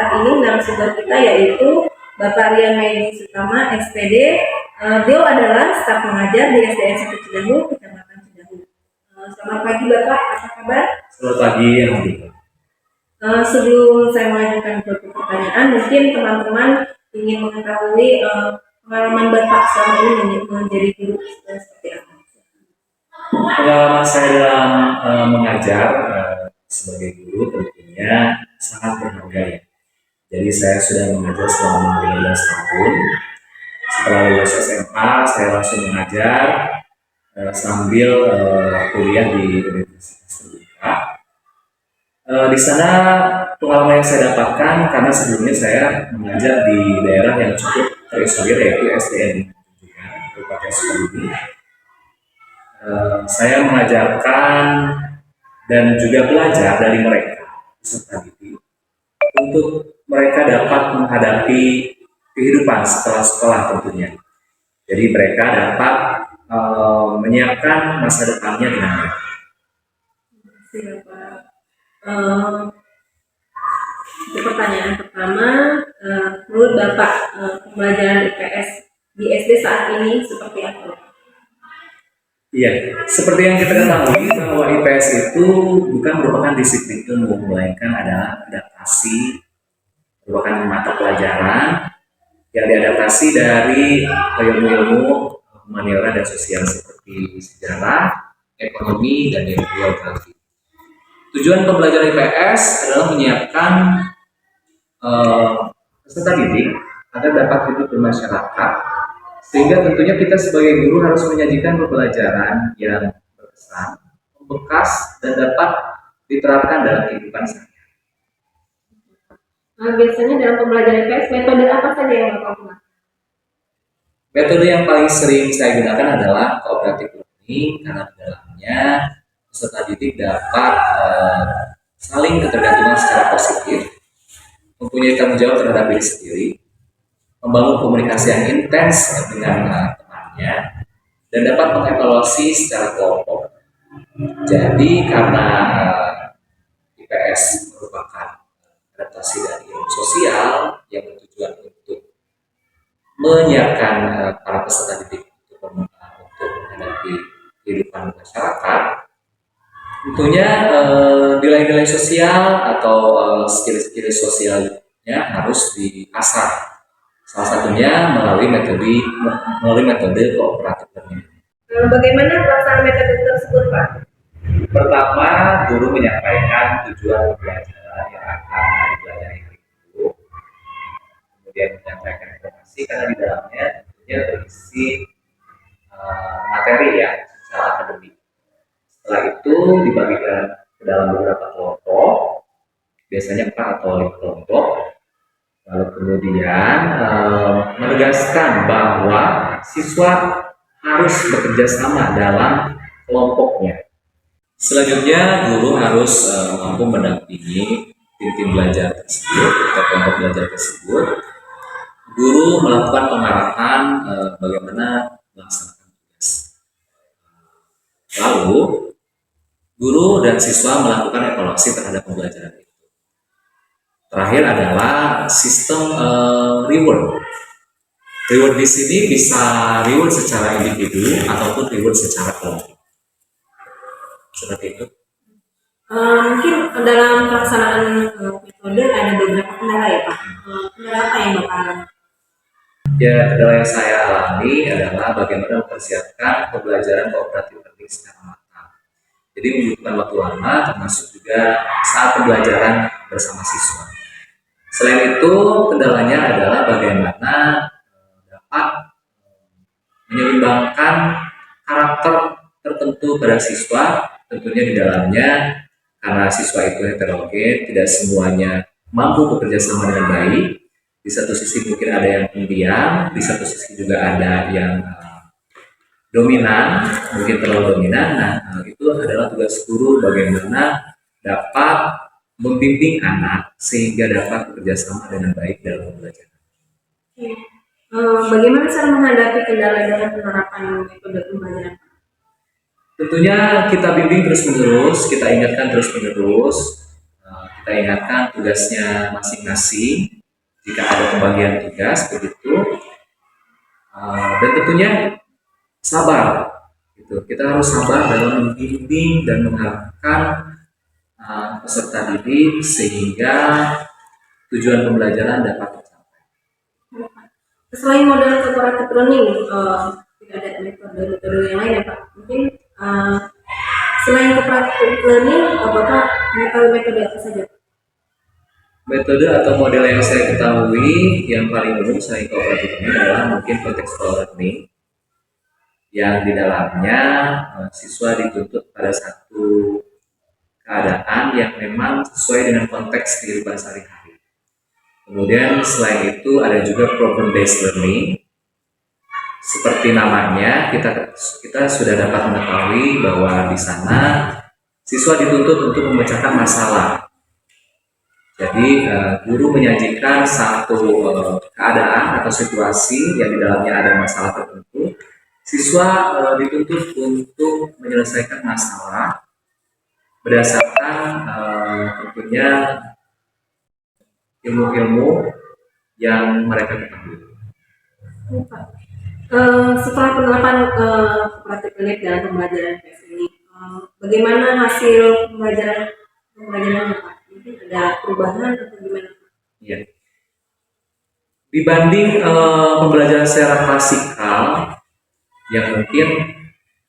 saat ini narasumber kita yaitu Bapak Rian Medi Sutama, SPD. Beliau adalah staf pengajar di SDN 1 Cidahu, Kecamatan Cidahu. Selamat pagi Bapak, apa kabar? Selamat pagi, Alhamdulillah. Sebelum saya mengajukan beberapa pertanyaan, mungkin teman-teman ingin mengetahui pengalaman Bapak selama ini menjadi guru seperti apa? Pengalaman saya dalam mengajar sebagai guru tentunya sangat berharga ya. Jadi saya sudah mengajar selama 15 tahun. Setelah lulus SMA, saya langsung mengajar sambil kuliah di Universitas Terbuka. Di sana pengalaman yang saya dapatkan karena sebelumnya saya mengajar di daerah yang cukup terisolir yaitu SDN Kabupaten Sukabumi. Saya mengajarkan dan juga belajar dari mereka peserta didik untuk mereka dapat menghadapi kehidupan setelah sekolah tentunya. Jadi mereka dapat menyiapkan masa depannya dengan baik. Untuk pertanyaan pertama, menurut Bapak pembelajaran IPS di SD saat ini seperti apa? Iya, seperti yang kita ketahui bahwa IPS itu bukan merupakan disiplin ilmu, melainkan adalah adaptasi, merupakan mata pelajaran yang diadaptasi dari ilmu-ilmu humaniora dan sosial seperti sejarah, ekonomi, dan geografi. Tujuan pembelajaran IPS adalah menyiapkan peserta didik agar dapat hidup bermasyarakat, sehingga tentunya kita sebagai guru harus menyajikan pembelajaran yang berkesan, membekas, dan dapat diterapkan dalam kehidupan sehari-hari. Biasanya dalam pembelajaran IPS metode apa saja yang Bapak gunakan? Metode yang paling sering saya gunakan adalah cooperative learning, karena di dalamnya peserta didik dapat saling ketergantungan secara positif, mempunyai tanggung jawab terhadap diri sendiri, membangun komunikasi yang intens dengan temannya, dan dapat mengevaluasi secara kelompok. Jadi karena IPS merupakan adaptasi dari ilmu sosial yang bertujuan untuk menyiapkan para peserta didik untuk menghadapi kehidupan masyarakat, tentunya nilai-nilai sosial atau skill-skill sosialnya harus diasah. Salah satunya melalui metode kooperatif learning. Bagaimana pelaksanaan metode tersebut, Pak? Pertama, guru menyampaikan tujuan pembelajaran yang akan dipelajari hari itu, kemudian menyampaikan informasi karena di dalamnya tentunya berisi materi ya secara akademik. Setelah itu dibagikan ke dalam beberapa kelompok, biasanya 4 atau 5 kelompok. Lalu kemudian menegaskan bahwa siswa harus bekerja sama dalam kelompoknya. Selanjutnya, guru harus mampu mendampingi tim belajar tersebut atau kelompok belajar tersebut. Guru melakukan pengarahan bagaimana melaksanakan tugas. Lalu, guru dan siswa melakukan evaluasi terhadap pembelajaran itu. Terakhir adalah sistem reward. Reward di sini bisa reward secara individu ataupun reward secara kelompok. Seperti itu. Mungkin dalam pelaksanaan metode ada beberapa kendala ya Pak. Kendala apa yang Bapak alami? Ya, kendala yang saya alami adalah bagaimana mempersiapkan pembelajaran kooperatif learning secara matang. Jadi membutuhkan waktu lama, termasuk juga saat pembelajaran bersama siswa. Selain itu, kendalanya adalah bagaimana dapat menyeimbangkan karakter tertentu pada siswa, tentunya di dalamnya karena siswa itu heterogen, tidak semuanya mampu bekerja sama dengan baik. Di satu sisi mungkin ada yang pendiam, di satu sisi juga ada yang dominan, mungkin terlalu dominan. Nah, itu adalah tugas guru bagaimana dapat membimbing anak sehingga dapat bekerja sama dengan baik dalam belajar. Bagaimana cara menghadapi kendala dalam penerapan metode pembelajaran? Tentunya kita bimbing terus-menerus, kita ingatkan terus-menerus, kita kita ingatkan tugasnya masing-masing jika ada pembagian tugas begitu. Dan tentunya sabar gitu. Kita harus sabar dalam membimbing dan mengarahkan peserta didik sehingga tujuan pembelajaran dapat tercapai. Selain model cooperative learning, tidak ada metode yang lain ya Pak? Mungkin selain cooperative learning, apakah metode apa saja? Metode atau model yang saya ketahui yang paling umum selain cooperative learning adalah mungkin contextual learning, yang di dalamnya siswa dituntut pada satu keadaan yang memang sesuai dengan konteks kehidupan sehari-hari. Kemudian selain itu ada juga problem based learning. Seperti namanya, kita sudah dapat mengetahui bahwa di sana siswa dituntut untuk memecahkan masalah. Jadi guru menyajikan satu keadaan atau situasi yang di dalamnya ada masalah tertentu. Siswa dituntut untuk menyelesaikan masalah berdasarkan tentunya ilmu-ilmu yang mereka ketahui. Setelah penerapan cooperative learning dalam pembelajaran PES ini, bagaimana hasil pembelajarannya Pak? Mungkin ada perubahan atau gimana? Ya. Dibanding pembelajaran secara klasikal yang mungkin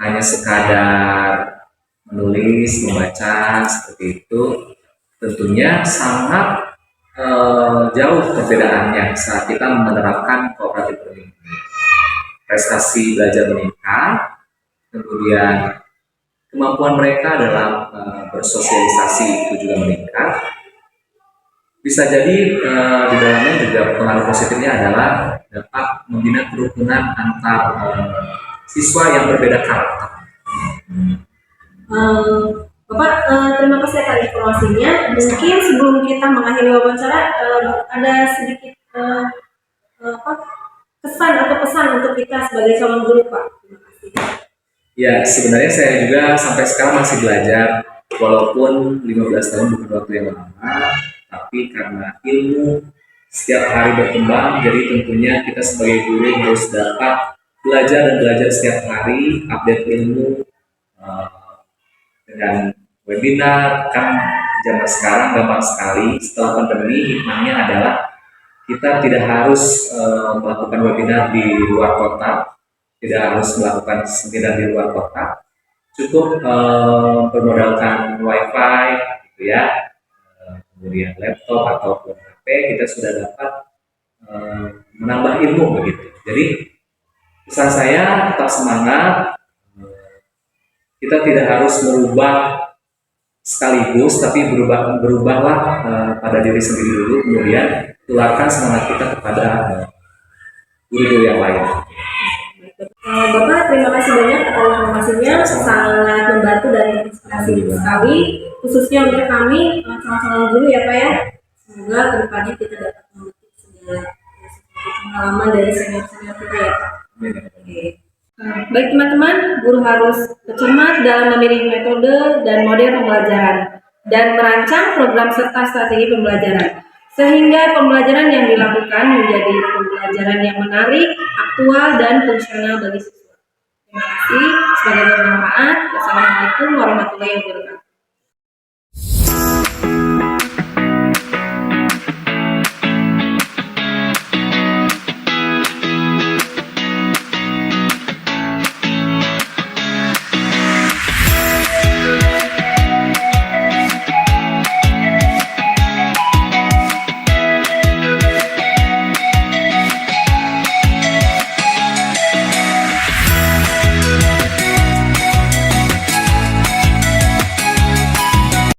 hanya sekadar menulis, membaca seperti itu, tentunya sangat jauh perbedaannya saat kita menerapkan cooperative learning. Prestasi belajar meningkat, kemudian kemampuan mereka dalam bersosialisasi itu juga meningkat. Bisa jadi di dalamnya juga pengaruh positifnya adalah dapat membina kerukunan antar siswa yang berbeda karakter. Bapak, terima kasih atas informasinya. Mungkin sebelum kita mengakhiri wawancara, ada sedikit kesan atau pesan untuk kita sebagai calon guru, Pak. Terima kasih. Ya, sebenarnya saya juga sampai sekarang masih belajar, walaupun 15 tahun bukan waktu yang lama, tapi karena ilmu setiap hari berkembang, jadi tentunya kita sebagai guru harus dapat belajar dan belajar setiap hari, update ilmu dengan webinar. Kan zaman sekarang gampang sekali. Setelah pandemi, hikmahnya adalah kita tidak harus melakukan webinar di luar kota, tidak harus melakukan seminar di luar kota, cukup bermodalkan wifi gitu ya, kemudian laptop ataupun HP, kita sudah dapat menambah ilmu begitu. Jadi pesan saya tetap semangat, kita tidak harus merubah sekaligus, tapi berubahlah pada diri sendiri dulu, kemudian tularkan semangat kita kepada guru-guru yang lain. Bapak, terima kasih banyak atas informasinya, sangat membantu dan inspirasi sekali, khususnya untuk kami calon-calon guru ya Pak ya. Semoga kedepannya kita dapat memetik segala pengalaman dari senior-senior kita ya Pak. Baik teman-teman, guru harus cermat dalam memilih metode dan model pembelajaran dan merancang program serta strategi pembelajaran, sehingga pembelajaran yang dilakukan menjadi pembelajaran yang menarik, aktual, dan fungsional bagi siswa. Terima kasih, semoga bermanfaat. Wassalamualaikum warahmatullahi wabarakatuh.